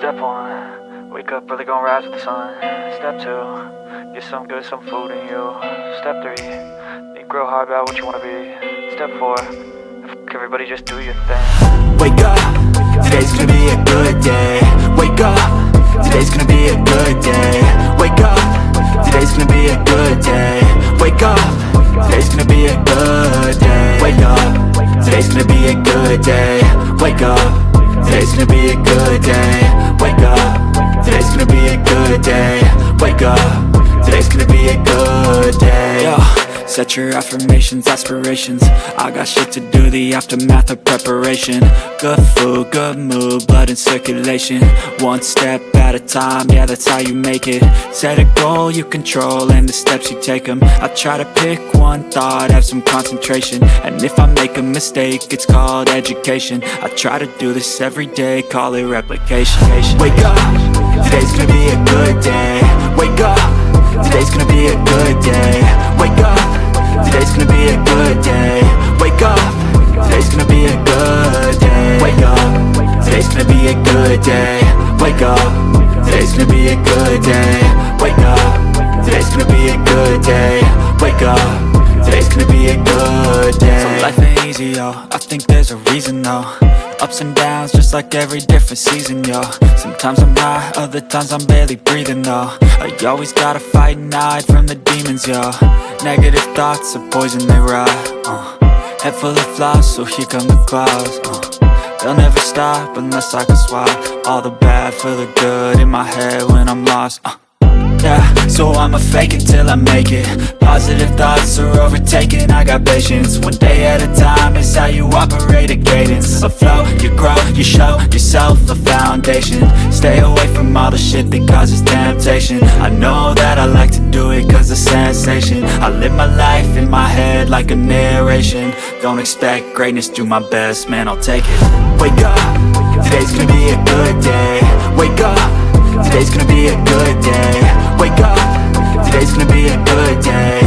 Step one, wake up early, gonna rise with the sun. Step two, get some good, some food in you. Step three, think real hard about what you wanna be. Step four, everybody just do your thing. Wake up, today's gonna be a good day. Wake up, today's gonna be a good day. Wake up, today's gonna be a good day. Wake up, today's gonna be a good day. Wake up, today's gonna be a good day. Wake up, today's gonna be a good day. Wake up, today's gonna be a good day. Wake up, today's gonna be a good day. Yo, set your affirmations, aspirations. I got shit to do, the aftermath of preparation. Good food, good mood, blood in circulation. One step at a time, yeah, that's how you make it. Set a goal you control and the steps you take them. I try to pick one thought, have some concentration. And if I make a mistake, it's called education. I try to do this every day, call it replication. Wake up, today's gonna be a good day. Wake up, today's gonna be a good day. Wake up, today's gonna be a good day. Wake up, today's gonna be a good day. Wake up, today's gonna be a good day. Wake up, today's gonna be a good day. Wake up, today's gonna be a good day. Wake up, today's gonna be a good day. So life ain't easy, yo, I think there's a reason though. Ups and downs, just like every different season, yo. Sometimes I'm high, other times I'm barely breathing, though. I always gotta fight and hide from the demons, yo. Negative thoughts are poison, they rot. Head full of flaws, so here come the clouds. They'll never stop unless I can swap all the bad for the good in my head when I'm lost. Yeah, so I'ma fake it till I make it. Positive thoughts are overtaken, I got patience. One day at a time is how you operate a cadence. A flow, you grow, you show yourself a foundation. Stay away from all the shit that causes temptation. I know that I like to do it cause it's sensation. I live my life in my head like a narration. Don't expect greatness, do my best, man, I'll take it. Wake up, today's gonna be a good day. Wake up, today's gonna be a good day. Wake up, today's gonna be a good day.